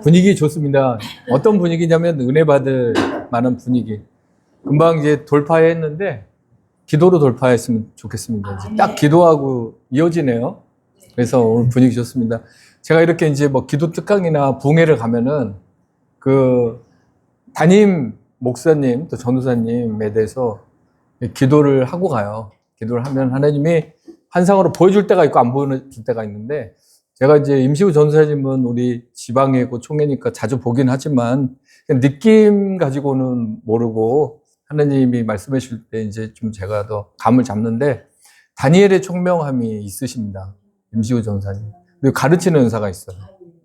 분위기 좋습니다. 어떤 분위기냐면 은혜 받을 만한 분위기. 금방 이제 돌파했는데 기도로 돌파했으면 좋겠습니다. 이제 딱 기도하고 이어지네요. 그래서 오늘 분위기 좋습니다. 제가 이렇게 이제 뭐 기도 특강이나 부흥회를 가면은 그 담임 목사님 또 전도사님에 대해서 기도를 하고 가요. 기도를 하면 하나님이 환상으로 보여줄 때가 있고 안 보여줄 때가 있는데, 제가 이제 임시후 전도사님은 우리 지방에 있고 총회니까 자주 보긴 하지만 느낌 가지고는 모르고 하나님이 말씀해 주실 때 이제 좀 제가 더 감을 잡는데, 다니엘의 총명함이 있으십니다. 임시후 전도사님. 그리고 가르치는 은사가 있어요.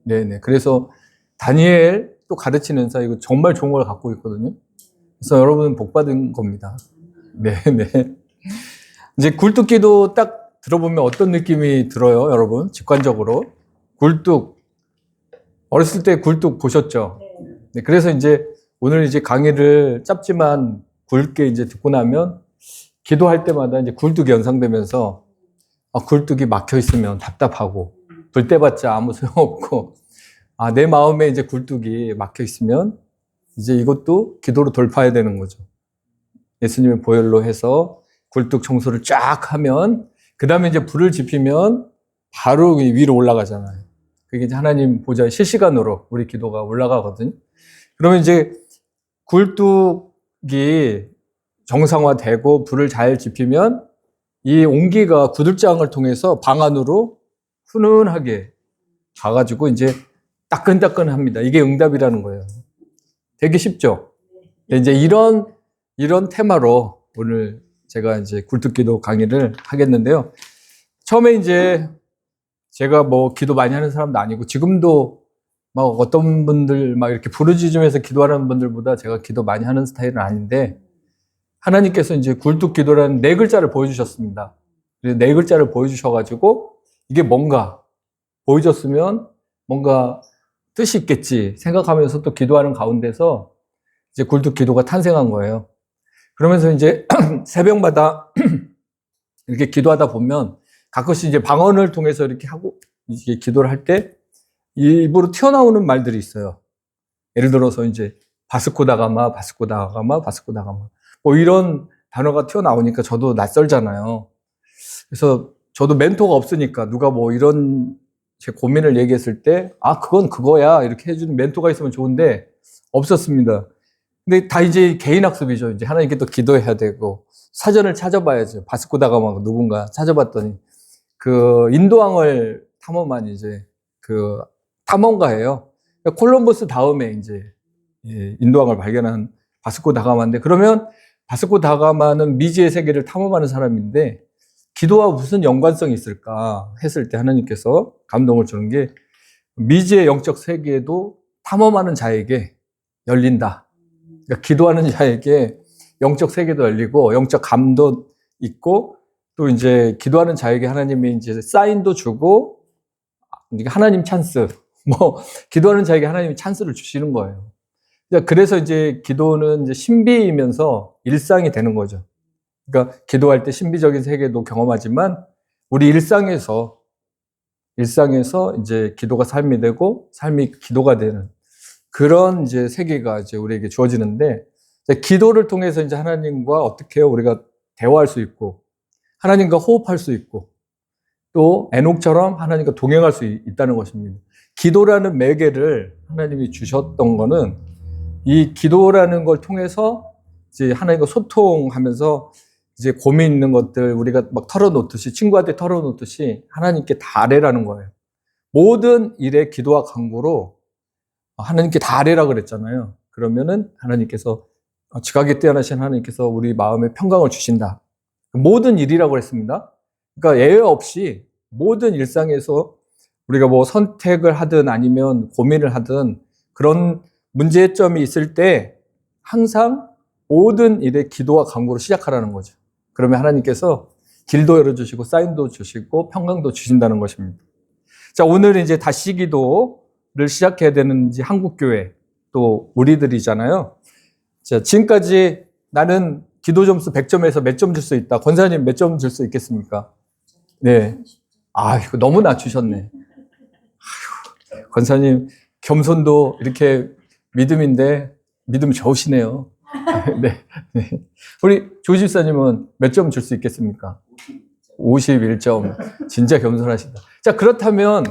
네네. 그래서 다니엘 또 가르치는 은사, 이거 정말 좋은 걸 갖고 있거든요. 그래서 여러분 복 받은 겁니다. 네네. 이제 굴뚝기도 딱 들어보면 어떤 느낌이 들어요, 여러분? 직관적으로. 굴뚝. 어렸을 때 굴뚝 보셨죠? 네, 그래서 이제 오늘 이제 강의를 짧지만 굵게 이제 듣고 나면 기도할 때마다 이제 굴뚝이 연상되면서 굴뚝이 막혀 있으면 답답하고 불 때봤자 아무 소용없고 내 마음에 이제 굴뚝이 막혀 있으면 이제 이것도 기도로 돌파해야 되는 거죠. 예수님의 보혈로 해서 굴뚝 청소를 쫙 하면 그 다음에 이제 불을 지피면 바로 위로 올라가잖아요. 그게 이제 하나님 보좌에 실시간으로 우리 기도가 올라가거든요. 그러면 이제 굴뚝이 정상화되고 불을 잘 지피면 이 온기가 구들장을 통해서 방 안으로 훈훈하게 가가지고 이제 따끈따끈합니다. 이게 응답이라는 거예요. 되게 쉽죠? 이제 이런 테마로 오늘 제가 이제 굴뚝기도 강의를 하겠는데요. 처음에 이제 제가 뭐 기도 많이 하는 사람도 아니고 지금도 막 어떤 분들 막 이렇게 부르짖으면서 기도하는 분들보다 제가 기도 많이 하는 스타일은 아닌데, 하나님께서 이제 굴뚝기도라는 네 글자를 보여주셨습니다. 그래서 네 글자를 보여주셔가지고 이게 뭔가 보여줬으면 뭔가 뜻이 있겠지 생각하면서 또 기도하는 가운데서 이제 굴뚝기도가 탄생한 거예요. 그러면서 이제 새벽마다 이렇게 기도하다 보면 가끔씩 이제 방언을 통해서 이렇게 하고 이게 기도를 할 때 입으로 튀어나오는 말들이 있어요. 예를 들어서 이제 바스코다가마, 바스코다가마, 바스코다가마 뭐 이런 단어가 튀어나오니까 저도 낯설잖아요. 그래서 저도 멘토가 없으니까 누가 뭐 이런 제 고민을 얘기했을 때 그건 그거야 이렇게 해주는 멘토가 있으면 좋은데 없었습니다. 근데 다 이제 개인 학습이죠. 이제 하나님께 또 기도해야 되고 사전을 찾아봐야죠. 바스코다가마 누군가 찾아봤더니 그 인도왕을 탐험한 이제 그 탐험가예요. 콜럼버스 다음에 이제 인도왕을 발견한 바스코다가마인데, 그러면 바스코다가마는 미지의 세계를 탐험하는 사람인데 기도와 무슨 연관성이 있을까 했을 때 하나님께서 감동을 주는 게 미지의 영적 세계도 탐험하는 자에게 열린다. 그러니까 기도하는 자에게 영적 세계도 열리고 영적 감도 있고 또 이제 기도하는 자에게 하나님이 이제 사인도 주고 하나님 찬스, 기도하는 자에게 하나님이 찬스를 주시는 거예요. 그래서 이제 기도는 이제 신비이면서 일상이 되는 거죠. 그러니까 기도할 때 신비적인 세계도 경험하지만 우리 일상에서 이제 기도가 삶이 되고 삶이 기도가 되는 그런 이제 세계가 이제 우리에게 주어지는데, 기도를 통해서 이제 하나님과 어떻게 우리가 대화할 수 있고 하나님과 호흡할 수 있고 또 에녹처럼 하나님과 동행할 수 있다는 것입니다. 기도라는 매개를 하나님이 주셨던 거는 이 기도라는 걸 통해서 이제 하나님과 소통하면서 이제 고민 있는 것들 우리가 막 털어놓듯이, 친구한테 털어놓듯이 하나님께 다 아뢰라는 거예요. 모든 일에 기도와 간구로 하나님께 다 아뢰라 그랬잖아요. 그러면은 하나님께서 지각이 뛰어나신 하나님께서 우리 마음에 평강을 주신다. 모든 일이라고 했습니다. 그러니까 예외 없이 모든 일상에서 우리가 뭐 선택을 하든 아니면 고민을 하든 그런 문제점이 있을 때 항상 모든 일에 기도와 간구로 시작하라는 거죠. 그러면 하나님께서 길도 열어주시고 사인도 주시고 평강도 주신다는 것입니다. 자, 오늘 이제 다시 기도를 시작해야 되는 이제 한국교회 또 우리들이잖아요. 자, 지금까지 나는 기도 점수 100점에서 몇 점 줄 수 있다. 권사님 몇 점 줄 수 있겠습니까? 네. 이거 너무 낮추셨네. 권사님 겸손도 이렇게 믿음인데 믿음 좋으시네요. 네, 네. 우리 조 집사님은 몇 점 줄 수 있겠습니까? 51점. 진짜 겸손하시다. 자, 그렇다면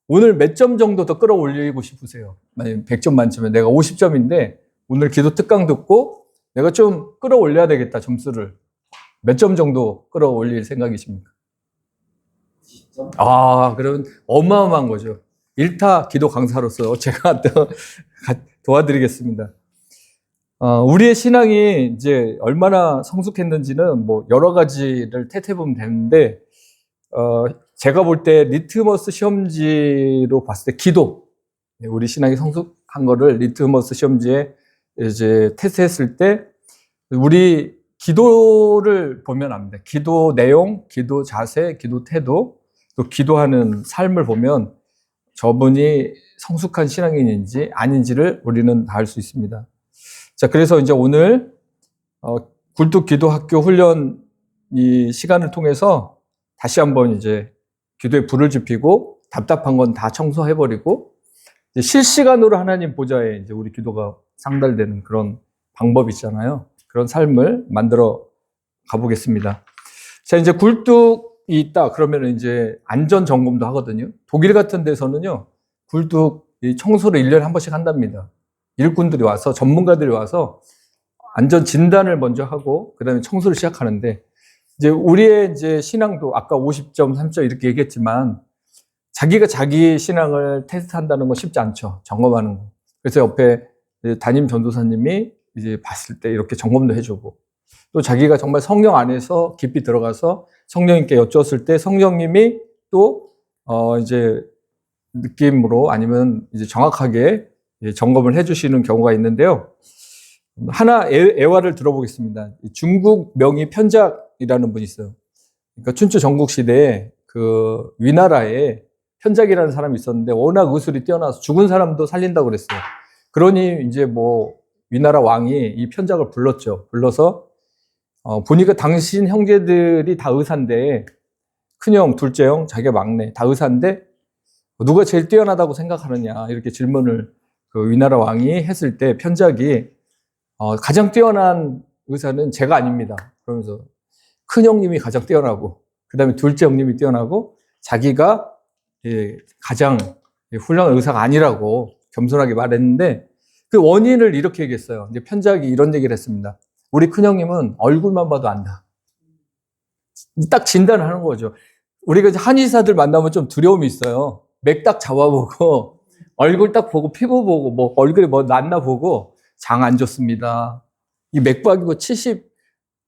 오늘 몇 점 정도 더 끌어올리고 싶으세요? 만약 100점 만점에 내가 50점인데 오늘 기도 특강 듣고 내가 좀 끌어올려야 되겠다, 점수를. 몇 점 정도 끌어올릴 생각이십니까? 20점? 아, 그러면 어마어마한 거죠. 일타 기도 강사로서 제가 또 도와드리겠습니다. 우리의 신앙이 이제 얼마나 성숙했는지는 뭐 여러 가지를 태태보면 되는데, 제가 볼 때 리트머스 시험지로 봤을 때 기도, 우리 신앙이 성숙한 거를 리트머스 시험지에 이제 테스트했을 때 우리 기도를 보면 압니다. 기도 내용, 기도 자세, 기도 태도, 또 기도하는 삶을 보면 저분이 성숙한 신앙인인지 아닌지를 우리는 다 알 수 있습니다. 자, 그래서 이제 오늘 굴뚝 기도학교 훈련 이 시간을 통해서 다시 한번 이제 기도에 불을 지피고 답답한 건 다 청소해버리고 이제 실시간으로 하나님 보좌에 이제 우리 기도가 상달되는 그런 방법이 있잖아요. 그런 삶을 만들어 가보겠습니다. 자, 이제 굴뚝이 있다 그러면 이제 안전 점검도 하거든요. 독일 같은 데서는요, 굴뚝 청소를 1년에 한 번씩 한답니다. 일꾼들이 와서, 전문가들이 와서 안전 진단을 먼저 하고 그다음에 청소를 시작하는데, 이제 우리의 이제 신앙도 아까 50점, 3점 이렇게 얘기했지만 자기가 자기 신앙을 테스트한다는 건 쉽지 않죠. 점검하는 거. 그래서 옆에 담임 전도사님이 이제 봤을 때 이렇게 점검도 해주고, 또 자기가 정말 성령 안에서 깊이 들어가서 성령님께 여쭈었을 때 성령님이 또 이제 느낌으로 아니면 이제 정확하게 점검을 해주시는 경우가 있는데요. 하나 애화를 들어보겠습니다. 중국 명의 편작이라는 분이 있어요. 그러니까 춘추 전국 시대에 그 위나라에 편작이라는 사람이 있었는데 워낙 의술이 뛰어나서 죽은 사람도 살린다고 그랬어요. 그러니 이제 뭐 위나라 왕이 이 편작을 불렀죠. 불러서 보니까 당신 형제들이 다 의사인데, 큰형, 둘째형, 자기가 막내 다 의사인데 누가 제일 뛰어나다고 생각하느냐 이렇게 질문을 그 위나라 왕이 했을 때 편작이 가장 뛰어난 의사는 제가 아닙니다. 그러면서 큰 형님이 가장 뛰어나고 그 다음에 둘째 형님이 뛰어나고 자기가 가장 훌륭한 의사가 아니라고 겸손하게 말했는데, 그 원인을 이렇게 얘기했어요. 이제 편작이 이런 얘기를 했습니다. 우리 큰 형님은 얼굴만 봐도 안다. 딱 진단을 하는 거죠. 우리가 이제 한의사들 만나면 좀 두려움이 있어요. 맥 딱 잡아보고 얼굴 딱 보고 피부 보고 뭐 얼굴에 뭐 났나 보고 장 안 좋습니다. 이 맥박이고 70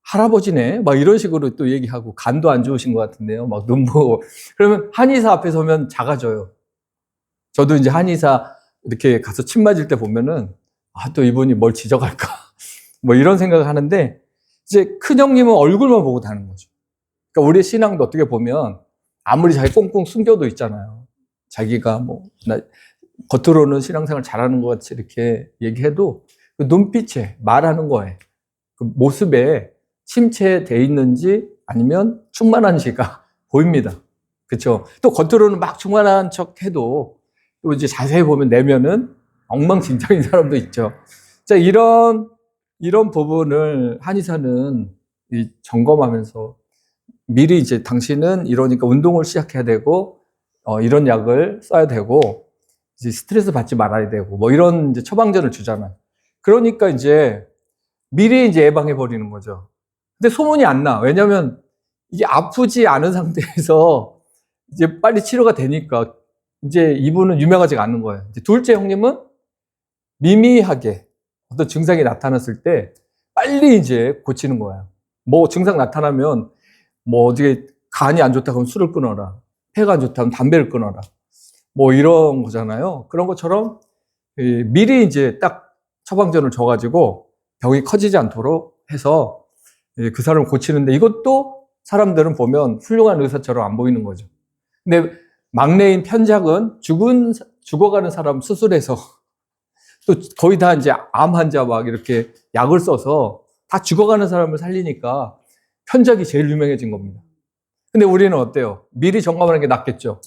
할아버지네. 막 이런 식으로 또 얘기하고, 간도 안 좋으신 것 같은데요. 막 눈 보고. 그러면 한의사 앞에 서면 작아져요. 저도 이제 한의사 이렇게 가서 침 맞을 때 보면은 또 이분이 뭘 지적할까. 뭐 이런 생각을 하는데, 이제 큰형님은 얼굴만 보고 다는 거죠. 그러니까 우리 신앙도 어떻게 보면 아무리 자기 꽁꽁 숨겨도 있잖아요. 자기가 뭐 겉으로는 신앙생활 잘하는 것 같이 이렇게 얘기해도 그 눈빛에, 말하는 거에, 그 모습에 침체돼 있는지 아니면 충만한지가 보입니다. 그렇죠? 또 겉으로는 막 충만한 척 해도 또 이제 자세히 보면 내면은 엉망진창인 사람도 있죠. 자, 이런 부분을 한의사는 점검하면서 미리 이제 당신은 이러니까 운동을 시작해야 되고, 이런 약을 써야 되고, 이제 스트레스 받지 말아야 되고, 뭐 이런 이제 처방전을 주잖아요. 그러니까 이제 미리 이제 예방해 버리는 거죠. 근데 소문이 안 나. 왜냐면 이게 아프지 않은 상태에서 이제 빨리 치료가 되니까 이제 이분은 유명하지가 않는 거예요. 이제 둘째 형님은 미미하게 어떤 증상이 나타났을 때 빨리 이제 고치는 거예요. 뭐 증상 나타나면 뭐 어떻게 간이 안 좋다 그러면 술을 끊어라. 폐가 안 좋다 그러면 담배를 끊어라. 뭐 이런 거잖아요. 그런 것처럼 미리 이제 딱 처방전을 줘가지고 병이 커지지 않도록 해서 그 사람을 고치는데, 이것도 사람들은 보면 훌륭한 의사처럼 안 보이는 거죠. 근데 막내인 편작은 죽어가는 사람 수술해서 또 거의 다 이제 암 환자 막 이렇게 약을 써서 다 죽어가는 사람을 살리니까 편작이 제일 유명해진 겁니다. 근데 우리는 어때요? 미리 점검하는 게 낫겠죠?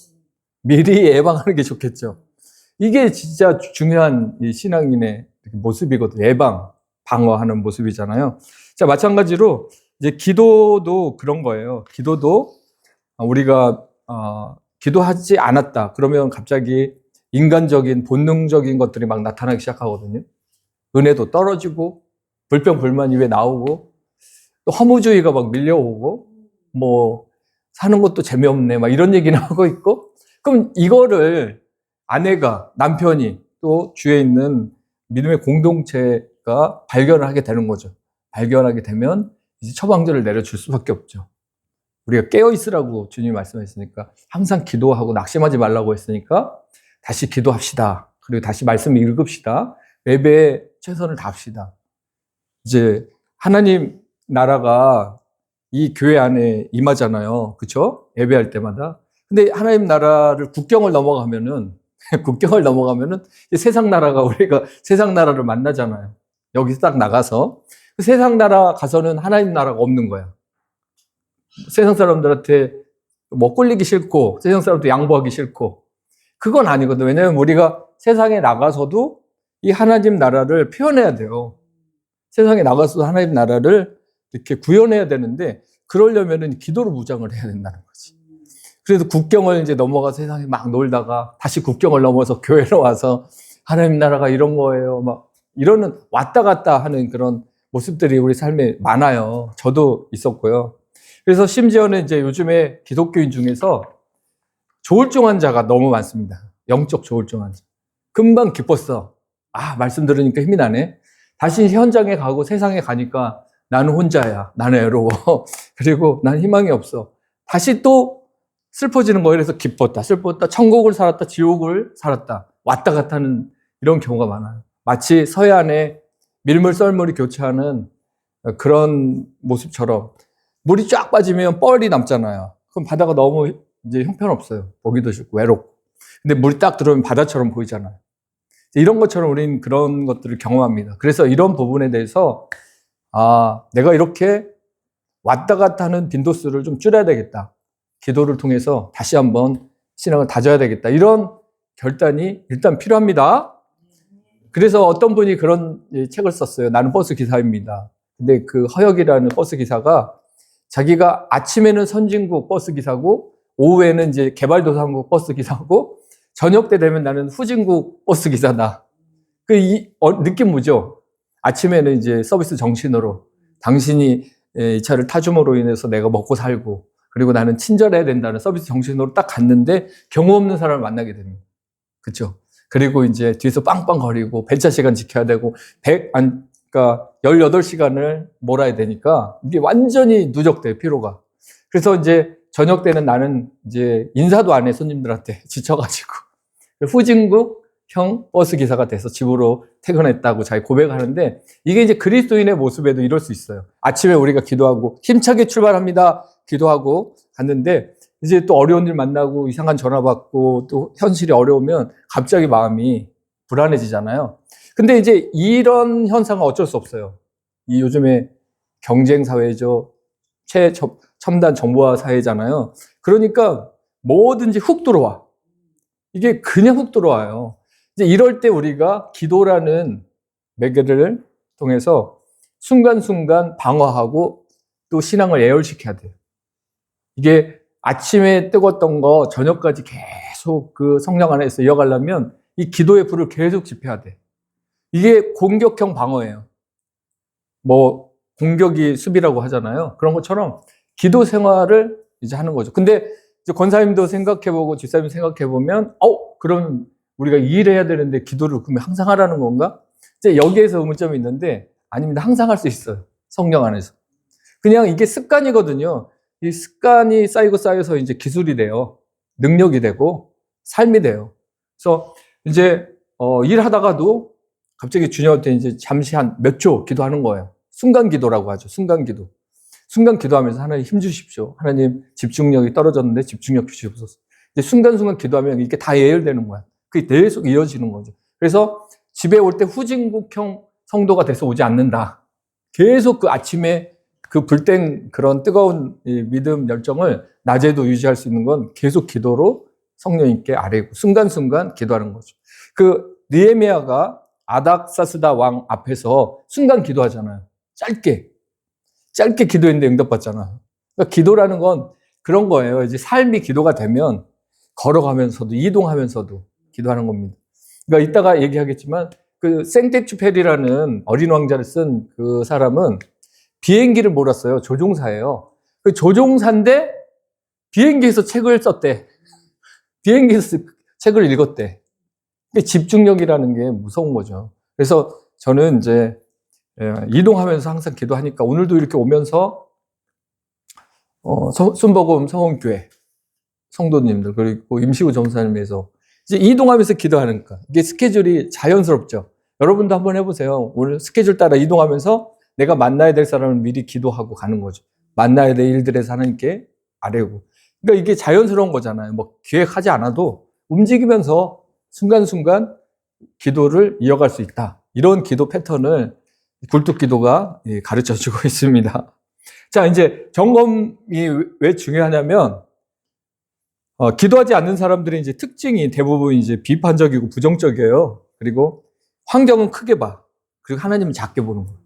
미리 예방하는 게 좋겠죠? 이게 진짜 중요한 이 신앙인의 모습이거든요. 예방, 방어하는 모습이잖아요. 자, 마찬가지로 이제 기도도 그런 거예요. 기도도 우리가 기도하지 않았다. 그러면 갑자기 인간적인 본능적인 것들이 막 나타나기 시작하거든요. 은혜도 떨어지고 불평불만이 왜 나오고 또 허무주의가 막 밀려오고 뭐 사는 것도 재미없네 막 이런 얘기는 하고 있고, 그럼 이거를 아내가, 남편이 또 주위에 있는 믿음의 공동체가 발견을 하게 되는 거죠. 발견하게 되면 이제 처방전을 내려줄 수밖에 없죠. 우리가 깨어있으라고 주님이 말씀하셨으니까, 항상 기도하고 낙심하지 말라고 했으니까 다시 기도합시다. 그리고 다시 말씀 읽읍시다. 예배에 최선을 다합시다. 이제 하나님 나라가 이 교회 안에 임하잖아요. 그렇죠? 예배할 때마다. 근데 하나님 나라를 국경을 넘어가면은 국경을 넘어가면은 세상 나라가, 우리가 세상 나라를 만나잖아요. 여기서 딱 나가서 세상 나라 가서는 하나님 나라가 없는 거야. 세상 사람들한테 뭐 꿀리기 싫고 세상 사람한테 양보하기 싫고 그건 아니거든. 왜냐하면 우리가 세상에 나가서도 이 하나님 나라를 표현해야 돼요. 세상에 나가서도 하나님 나라를 이렇게 구현해야 되는데, 그러려면은 기도로 무장을 해야 된다는 거지. 그래서 국경을 이제 넘어가서 세상에 막 놀다가 다시 국경을 넘어서 교회로 와서 하나님 나라가 이런 거예요. 막 이러는 왔다 갔다 하는 그런 모습들이 우리 삶에 많아요. 저도 있었고요. 그래서 심지어는 이제 요즘에 기독교인 중에서 조울증 자가 너무 많습니다. 영적 조울증 환자. 금방 기뻤어. 말씀 들으니까 힘이 나네. 다시 현장에 가고 세상에 가니까 나는 혼자야. 나는 외로워. 그리고 난 희망이 없어. 다시 또 슬퍼지는 거예요. 그래서 기뻤다, 슬펐다, 천국을 살았다, 지옥을 살았다. 왔다 갔다 하는 이런 경우가 많아요. 마치 서해안에 밀물 썰물이 교차하는 그런 모습처럼 물이 쫙 빠지면 뻘이 남잖아요. 그럼 바다가 너무 이제 형편없어요. 보기도 싫고 외롭고. 근데 물이 딱 들어오면 바다처럼 보이잖아요. 이런 것처럼 우리는 그런 것들을 경험합니다. 그래서 이런 부분에 대해서 내가 이렇게 왔다 갔다 하는 빈도수를 좀 줄여야 되겠다. 기도를 통해서 다시 한번 신앙을 다져야 되겠다. 이런 결단이 일단 필요합니다. 그래서 어떤 분이 그런 책을 썼어요. 나는 버스 기사입니다. 근데 그 허혁이라는 버스 기사가 자기가 아침에는 선진국 버스 기사고 오후에는 이제 개발도상국 버스 기사고 저녁 때 되면 나는 후진국 버스 기사다. 느낌 뭐죠? 아침에는 이제 서비스 정신으로 당신이 이 차를 타줌으로 인해서 내가 먹고 살고, 그리고 나는 친절해야 된다는 서비스 정신으로 딱 갔는데 경우 없는 사람을 만나게 됩니다. 그렇죠? 그리고 이제 뒤에서 빵빵거리고 배차 시간 지켜야 되고 그러니까 18시간을 몰아야 되니까 이게 완전히 누적돼요, 피로가. 그래서 이제 저녁 때는 나는 이제 인사도 안 해, 손님들한테 지쳐가지고 후진국형 버스 기사가 돼서 집으로 퇴근했다고 자기 고백하는데, 이게 이제 그리스도인의 모습에도 이럴 수 있어요. 아침에 우리가 기도하고 힘차게 출발합니다. 기도하고 갔는데 이제 또 어려운 일 만나고 이상한 전화 받고 또 현실이 어려우면 갑자기 마음이 불안해지잖아요. 근데 이제 이런 현상은 어쩔 수 없어요. 이 요즘에 경쟁 사회죠. 최첨단 정보화 사회잖아요. 그러니까 뭐든지 훅 들어와. 이게 그냥 훅 들어와요. 이제 이럴 때 우리가 기도라는 매개를 통해서 순간순간 방어하고 또 신앙을 예열시켜야 돼요. 이게 아침에 뜨거웠던 거 저녁까지 계속 그 성령 안에서 이어가려면 이 기도의 불을 계속 지펴야 돼. 이게 공격형 방어예요. 뭐 공격이 수비라고 하잖아요. 그런 것처럼 기도 생활을 이제 하는 거죠. 근데 이제 권사님도 생각해보고 집사님 생각해보면 그럼 우리가 이 일을 해야 되는데 기도를 그러면 항상 하라는 건가? 이제 여기에서 의문점이 있는데 아닙니다. 항상 할 수 있어요. 성령 안에서. 그냥 이게 습관이거든요. 이 습관이 쌓이고 쌓여서 이제 기술이 돼요. 능력이 되고 삶이 돼요. 그래서 이제 일하다가도 갑자기 주님한테 이제 잠시 한 몇 초 기도하는 거예요. 순간 기도라고 하죠. 순간 기도. 순간 기도하면서 하나님 힘 주십시오. 하나님 집중력이 떨어졌는데 집중력 주시옵소서. 이제 순간순간 기도하면 이게 다 예열되는 거야. 그게 계속 이어지는 거죠. 그래서 집에 올 때 후진국형 성도가 돼서 오지 않는다. 계속 그 아침에 그 불땡 그런 뜨거운 믿음 열정을 낮에도 유지할 수 있는 건 계속 기도로 성령님께 아뢰고 순간순간 기도하는 거죠. 그 느헤미야가 아닥사스다 왕 앞에서 순간 기도하잖아요. 짧게 기도했는데 응답받잖아. 그러니까 기도라는 건 그런 거예요. 이제 삶이 기도가 되면 걸어가면서도 이동하면서도 기도하는 겁니다. 그러니까 이따가 얘기하겠지만 그 생텍쥐페리라는 어린 왕자를 쓴 그 사람은 비행기를 몰았어요. 조종사예요. 그 조종사인데 비행기에서 책을 썼대. 비행기에서 책을 읽었대. 집중력이라는 게 무서운 거죠. 그래서 저는 이제 이동하면서 항상 기도하니까 오늘도 이렇게 오면서 순복음 성원교회 성도님들 그리고 임시구 전사님에서 이제 이동하면서 기도하니까 이게 스케줄이 자연스럽죠. 여러분도 한번 해보세요. 오늘 스케줄 따라 이동하면서 내가 만나야 될 사람을 미리 기도하고 가는 거죠. 만나야 될 일들에서 하나님께 아뢰고. 그러니까 이게 자연스러운 거잖아요. 뭐 기획하지 않아도 움직이면서 순간순간 기도를 이어갈 수 있다. 이런 기도 패턴을 굴뚝 기도가 가르쳐 주고 있습니다. 자, 이제 점검이 왜 중요하냐면, 기도하지 않는 사람들의 이제 특징이 대부분 이제 비판적이고 부정적이에요. 그리고 환경은 크게 봐. 그리고 하나님은 작게 보는 거예요.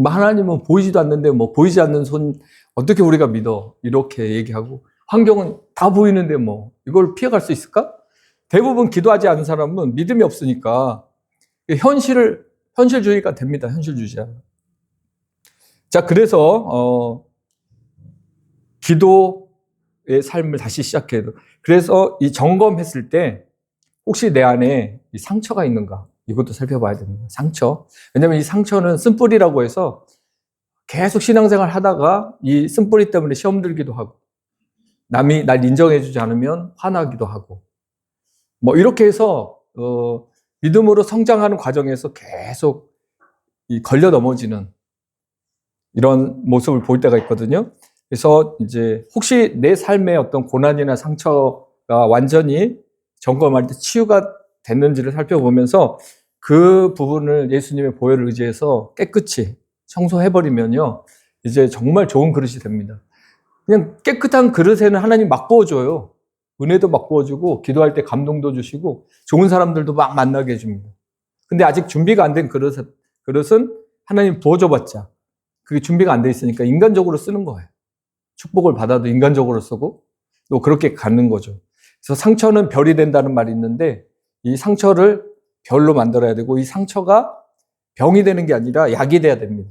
하나님은 보이지도 않는데 뭐 보이지 않는 손 어떻게 우리가 믿어? 이렇게 얘기하고 환경은 다 보이는데 뭐 이걸 피해갈 수 있을까? 대부분 기도하지 않은 사람은 믿음이 없으니까 현실주의가 됩니다. 현실주의자. 자, 그래서 기도의 삶을 다시 시작해요. 그래서 이 점검했을 때 혹시 내 안에 이 상처가 있는가? 이것도 살펴봐야 됩니다. 상처. 왜냐하면 이 상처는 쓴뿌리라고 해서 계속 신앙생활 하다가 이 쓴뿌리 때문에 시험 들기도 하고 남이 날 인정해주지 않으면 화나기도 하고 뭐 이렇게 해서 믿음으로 성장하는 과정에서 계속 걸려 넘어지는 이런 모습을 볼 때가 있거든요. 그래서 이제 혹시 내 삶의 어떤 고난이나 상처가 완전히 점검할 때 치유가 됐는지를 살펴보면서 그 부분을 예수님의 보혈을 의지해서 깨끗이 청소해버리면요, 이제 정말 좋은 그릇이 됩니다. 그냥 깨끗한 그릇에는 하나님 막 부어줘요. 은혜도 막 부어주고 기도할 때 감동도 주시고 좋은 사람들도 막 만나게 해줍니다. 근데 아직 준비가 안 된 그릇은 하나님 부어줘봤자 그게 준비가 안 돼 있으니까 인간적으로 쓰는 거예요. 축복을 받아도 인간적으로 쓰고 또 그렇게 갖는 거죠. 그래서 상처는 별이 된다는 말이 있는데 이 상처를 별로 만들어야 되고 이 상처가 병이 되는 게 아니라 약이 돼야 됩니다.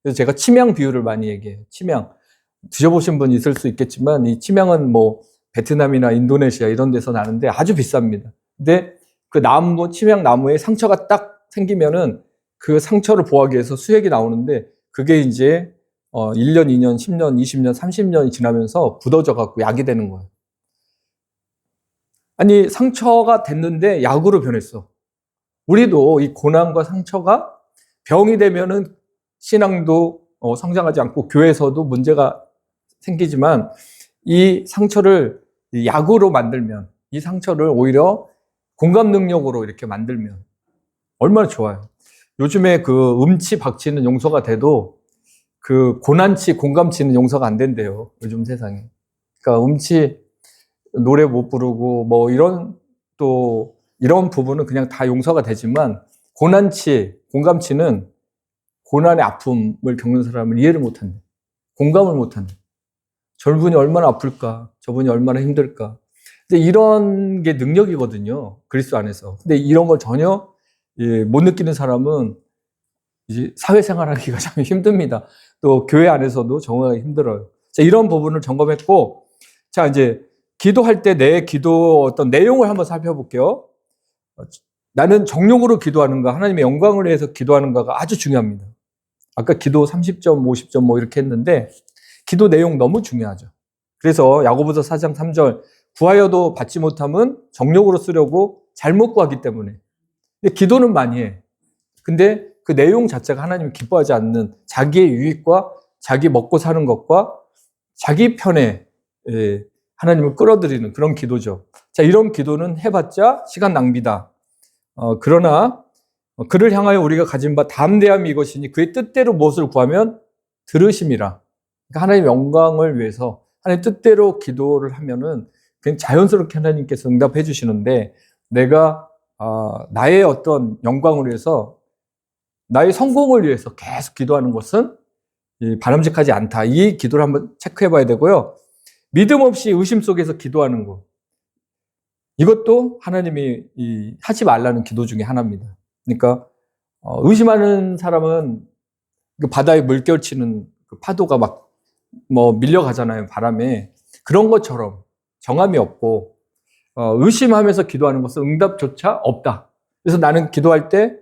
그래서 제가 침향 비유를 많이 얘기해요. 침향. 드셔보신 분 있을 수 있겠지만 이 침향은 뭐 베트남이나 인도네시아 이런 데서 나는데 아주 비쌉니다. 근데 그 나무, 침향 나무에 상처가 딱 생기면은 그 상처를 보호하기 위해서 수액이 나오는데 그게 이제 1년, 2년, 10년, 20년, 30년이 지나면서 굳어져 갖고 약이 되는 거예요. 아니, 상처가 됐는데 약으로 변했어. 우리도 이 고난과 상처가 병이 되면은 신앙도 성장하지 않고 교회에서도 문제가 생기지만 이 상처를 약으로 만들면 이 상처를 오히려 공감 능력으로 이렇게 만들면 얼마나 좋아요. 요즘에 그 음치 박치는 용서가 돼도 그 고난치 공감치는 용서가 안 된대요. 요즘 세상에. 그러니까 음치 노래 못 부르고 뭐 이런 부분은 그냥 다 용서가 되지만 고난치, 공감치는 고난의 아픔을 겪는 사람을 이해를 못한대. 공감을 못한대. 저분이 얼마나 아플까? 저분이 얼마나 힘들까? 근데 이런 게 능력이거든요. 그리스도 안에서. 근데 이런 걸 전혀 못 느끼는 사람은 이제 사회생활 하기가 참 힘듭니다. 또 교회 안에서도 정말 힘들어요. 자, 이런 부분을 점검했고, 자, 이제 기도할 때 내 기도 어떤 내용을 한번 살펴볼게요. 나는 정욕으로 기도하는가, 하나님의 영광을 위해서 기도하는가가 아주 중요합니다. 아까 기도 30점, 50점 뭐 이렇게 했는데, 기도 내용 너무 중요하죠. 그래서 야고보서 4장 3절, 구하여도 받지 못함은 정욕으로 쓰려고 잘못 구하기 때문에. 근데 기도는 많이 해. 근데 그 내용 자체가 하나님이 기뻐하지 않는 자기의 유익과 자기 먹고 사는 것과 자기 편에 하나님을 끌어들이는 그런 기도죠. 자, 이런 기도는 해봤자 시간 낭비다. 그러나 그를 향하여 우리가 가진 바 담대함이 이것이니 그의 뜻대로 무엇을 구하면 들으심이라. 그러니까 하나님의 영광을 위해서 하나님 뜻대로 기도를 하면은 그냥 자연스럽게 하나님께서 응답해 주시는데 내가 나의 어떤 영광을 위해서, 나의 성공을 위해서 계속 기도하는 것은 바람직하지 않다. 이 기도를 한번 체크해 봐야 되고요. 믿음 없이 의심 속에서 기도하는 것, 이것도 하나님이 하지 말라는 기도 중에 하나입니다. 그러니까 의심하는 사람은 그 바다에 물결치는 그 파도가 막 밀려가잖아요, 바람에. 그런 것처럼 정함이 없고 의심하면서 기도하는 것은 응답조차 없다. 그래서 나는 기도할 때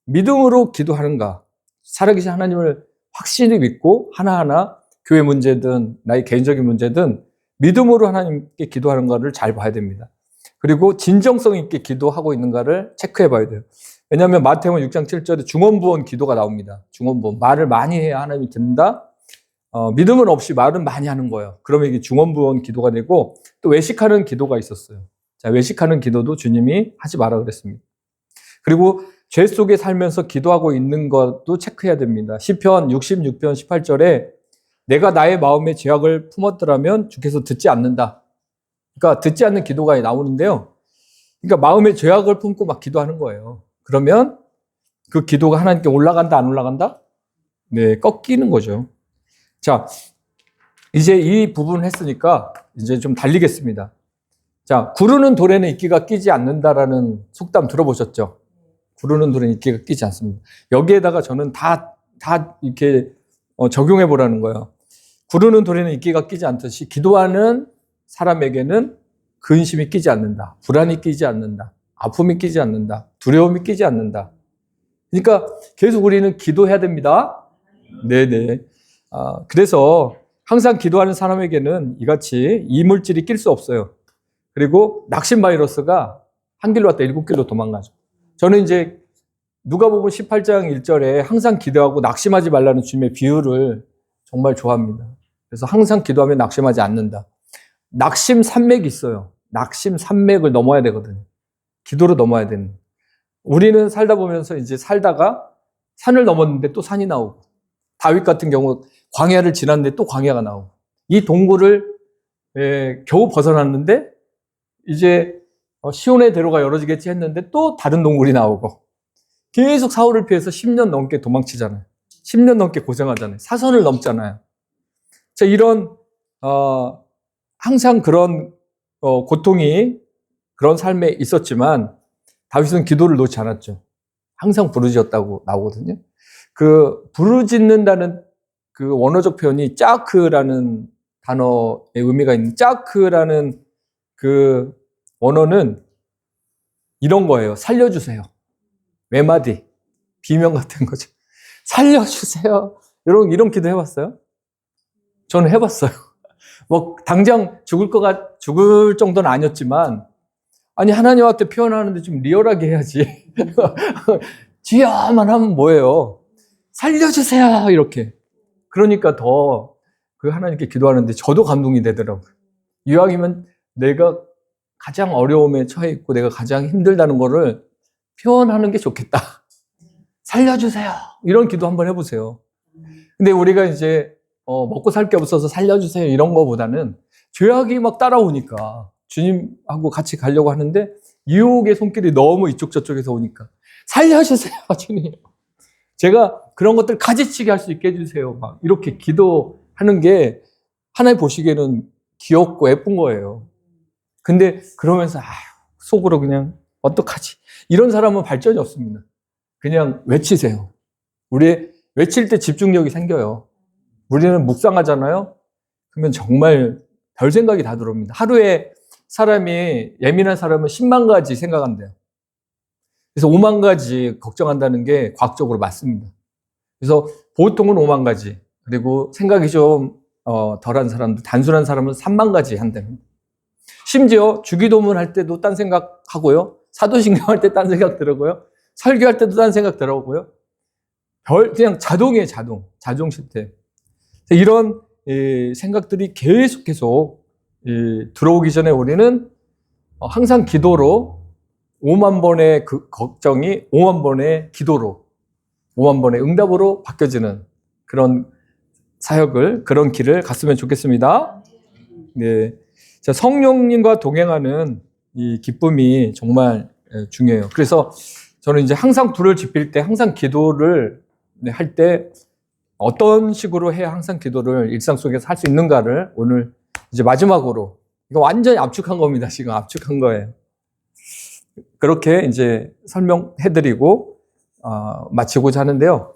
믿음으로 기도하는가, 살아계신 하나님을 확실히 믿고 하나하나 교회 문제든 나의 개인적인 문제든 믿음으로 하나님께 기도하는가를 잘 봐야 됩니다. 그리고 진정성 있게 기도하고 있는가를 체크해 봐야 돼요. 왜냐하면 마태복음 6장 7절에 중언부언 기도가 나옵니다. 중언부언, 말을 많이 해야 하나님이 듣는다. 믿음은 없이 말은 많이 하는 거예요. 그러면 이게 중언부언 기도가 되고, 또 외식하는 기도가 있었어요. 자, 외식하는 기도도 주님이 하지 마라 그랬습니다. 그리고 죄 속에 살면서 기도하고 있는 것도 체크해야 됩니다. 시편 66편 18절에 내가 나의 마음에 죄악을 품었더라면 주께서 듣지 않는다. 그러니까 듣지 않는 기도가 나오는데요. 그러니까 마음에 죄악을 품고 막 기도하는 거예요. 그러면 그 기도가 하나님께 올라간다, 안 올라간다? 네, 꺾이는 거죠. 자, 이제 이 부분 했으니까 이제 좀 달리겠습니다. 자, 구르는 돌에는 이끼가 끼지 않는다라는 속담 들어보셨죠? 구르는 돌에는 이끼가 끼지 않습니다. 여기에다가 저는 다 이렇게 적용해 보라는 거예요. 구르는 돌에는 이끼가 끼지 않듯이 기도하는 사람에게는 근심이 끼지 않는다. 불안이 끼지 않는다. 아픔이 끼지 않는다. 두려움이 끼지 않는다. 그러니까 계속 우리는 기도해야 됩니다. 네네. 그래서 항상 기도하는 사람에게는 이같이 이물질이 낄 수 없어요. 그리고 낙심 바이러스가 한 길로 왔다 7길로 도망가죠. 저는 이제 누가복음 18장 1절에 항상 기도하고 낙심하지 말라는 주님의 비유를 정말 좋아합니다. 그래서 항상 기도하면 낙심하지 않는다. 낙심 산맥이 있어요. 낙심 산맥을 넘어야 되거든요. 기도로 넘어야 되는. 우리는 살다 보면서 이제 살다가 산을 넘었는데 또 산이 나오고, 다윗 같은 경우 광야를 지났는데 또 광야가 나오고, 이 동굴을 겨우 벗어났는데 이제 시온의 대로가 열어지겠지 했는데 또 다른 동굴이 나오고, 계속 사울을 피해서 10년 넘게 도망치잖아요. 10년 넘게 고생하잖아요. 사선을 넘잖아요. 자, 이런 항상 그런 고통이, 그런 삶에 있었지만 다윗은 기도를 놓지 않았죠. 항상 부르짖었다고 나오거든요. 그 부르짖는다는 그 원어적 표현이 짜크라는 단어의 의미가 있는, 짜크라는 그 원어는 이런 거예요. 살려주세요. 외마디, 비명 같은 거죠. 살려주세요. 이런 기도 해봤어요? 저는 해봤어요. 뭐 당장 죽을 정도는 아니었지만, 아니 하나님 앞에 표현하는데 좀 리얼하게 해야지. 주여만 하면 뭐예요? 살려주세요 이렇게. 그러니까 더 그 하나님께 기도하는데 저도 감동이 되더라고요. 이왕이면 내가 가장 어려움에 처해 있고 내가 가장 힘들다는 거를 표현하는 게 좋겠다. 살려주세요. 이런 기도 한번 해보세요. 근데 우리가 이제 먹고 살 게 없어서 살려주세요 이런 거보다는 죄악이 막 따라오니까 주님하고 같이 가려고 하는데 유혹의 손길이 너무 이쪽 저쪽에서 오니까 살려주세요 주님. 제가 그런 것들 가지치게 할 수 있게 해주세요. 막 이렇게 기도하는 게 하나님 보시기에는 귀엽고 예쁜 거예요. 근데 그러면서 속으로 그냥 어떡하지? 이런 사람은 발전이 없습니다. 그냥 외치세요. 우리 외칠 때 집중력이 생겨요. 우리는 묵상하잖아요. 그러면 정말 별 생각이 다 들어옵니다. 하루에 사람이, 예민한 사람은 10만 가지 생각한대요. 그래서 5만 가지 걱정한다는 게 과학적으로 맞습니다. 그래서 보통은 5만 가지, 그리고 생각이 좀 덜한 사람들, 단순한 사람은 3만 가지 한답니다. 심지어 주기도문 할 때도 딴 생각하고요. 사도신경 할 때 딴 생각 들어고요. 설교할 때도 딴 생각 들어오고요. 그냥 자동이에요, 자동 시스템. 이런 생각들이 계속 들어오기 전에 우리는 항상 기도로 5만 번의 그 걱정이 5만 번의 기도로, 5만 번의 응답으로 바뀌어지는 그런 사역을, 그런 길을 갔으면 좋겠습니다. 네. 자, 성령님과 동행하는 이 기쁨이 정말 중요해요. 그래서 저는 이제 항상 불을 지필 때 항상 기도를 할 때 어떤 식으로 해야 항상 기도를 일상 속에서 할 수 있는가를 오늘 이제 마지막으로, 이거 완전히 압축한 겁니다. 지금 압축한 거예요. 그렇게 이제 설명해드리고 마치고자 하는데요.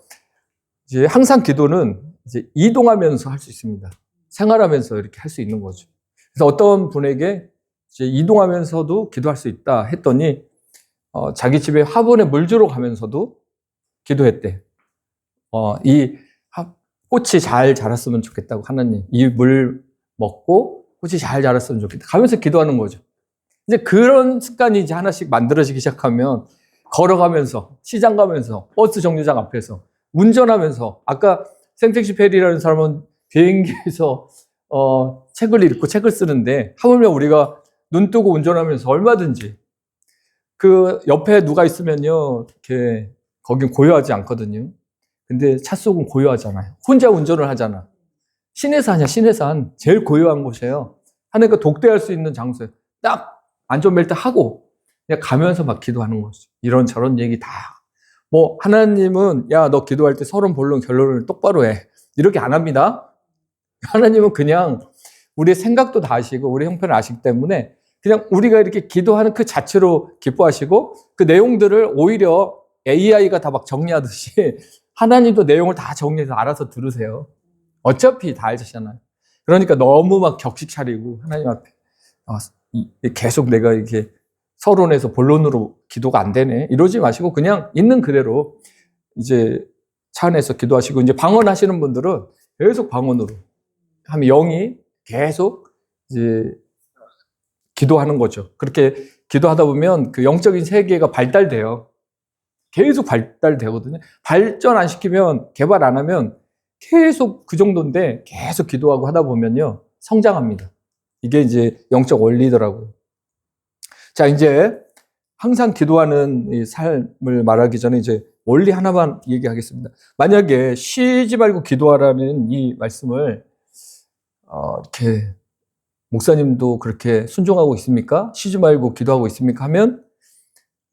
이제 항상 기도는 이제 이동하면서 할 수 있습니다. 생활하면서 이렇게 할 수 있는 거죠. 그래서 어떤 분에게 이제 이동하면서도 기도할 수 있다 했더니 자기 집에 화분에 물 주러 가면서도 기도했대. 이 꽃이 잘 자랐으면 좋겠다고, 하나님. 이 물 먹고 꽃이 잘 자랐으면 좋겠다. 가면서 기도하는 거죠. 이제 그런 습관이 이제 하나씩 만들어지기 시작하면 걸어가면서, 시장 가면서, 버스 정류장 앞에서, 운전하면서, 아까 생택시 페리라는 사람은 비행기에서 책을 읽고 책을 쓰는데, 하물며 우리가 눈 뜨고 운전하면서 얼마든지 그 옆에 누가 있으면요, 이렇게 거긴 고요하지 않거든요. 근데 차 속은 고요하잖아요. 혼자 운전을 하잖아. 시내산이야, 시내산. 제일 고요한 곳이에요. 하나님과 독대할 수 있는 장소에 딱 안전벨트 하고 그냥 가면서 막 기도하는 거죠. 이런저런 얘기 다. 뭐 하나님은 야, 너 기도할 때 서론 본론 결론을 똑바로 해. 이렇게 안 합니다. 하나님은 그냥 우리의 생각도 다 아시고 우리 형편을 아시기 때문에 그냥 우리가 이렇게 기도하는 그 자체로 기뻐하시고 그 내용들을 오히려 AI가 다 막 정리하듯이 하나님도 내용을 다 정리해서 알아서 들으세요. 어차피 다 알잖아요. 그러니까 너무 막 격식 차리고 하나님 앞에 계속 내가 이렇게 서론에서 본론으로 기도가 안 되네 이러지 마시고 그냥 있는 그대로 이제 차 안에서 기도하시고, 이제 방언하시는 분들은 계속 방언으로 하면 영이 계속 이제 기도하는 거죠. 그렇게 기도하다 보면 그 영적인 세계가 발달돼요. 계속 발달되거든요. 발전 안 시키면, 개발 안 하면 계속 그 정도인데 계속 기도하고 하다 보면요, 성장합니다. 이게 이제 영적 원리더라고요. 자, 이제 항상 기도하는 이 삶을 말하기 전에 이제 원리 하나만 얘기하겠습니다. 만약에 쉬지 말고 기도하라는 이 말씀을 이렇게 목사님도 그렇게 순종하고 있습니까? 쉬지 말고 기도하고 있습니까? 하면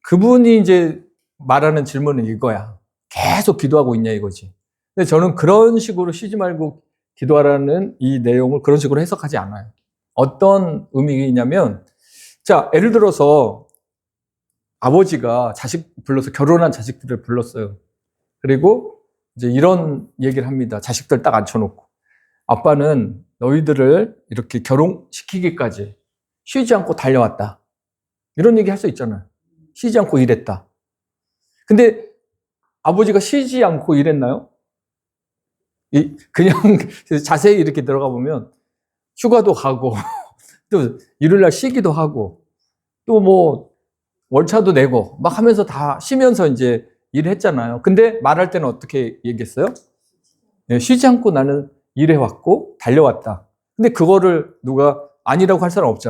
그분이 이제 말하는 질문은 이거야. 계속 기도하고 있냐 이거지. 근데 저는 그런 식으로 쉬지 말고 기도하라는 이 내용을 그런 식으로 해석하지 않아요. 어떤 의미냐면, 자, 예를 들어서 아버지가 자식 불러서, 결혼한 자식들을 불렀어요. 그리고 이제 이런 얘기를 합니다. 자식들 딱 앉혀놓고. 아빠는 너희들을 이렇게 결혼시키기까지 쉬지 않고 달려왔다. 이런 얘기 할 수 있잖아요. 쉬지 않고 일했다. 근데 아버지가 쉬지 않고 일했나요? 그냥 자세히 이렇게 들어가 보면 휴가도 가고 또 일요일날 쉬기도 하고 또 뭐 월차도 내고 막 하면서 다 쉬면서 이제 일했잖아요. 근데 말할 때는 어떻게 얘기했어요? 네, 쉬지 않고 나는 일해왔고 달려왔다. 근데 그거를 누가 아니라고 할 사람 없잖아요.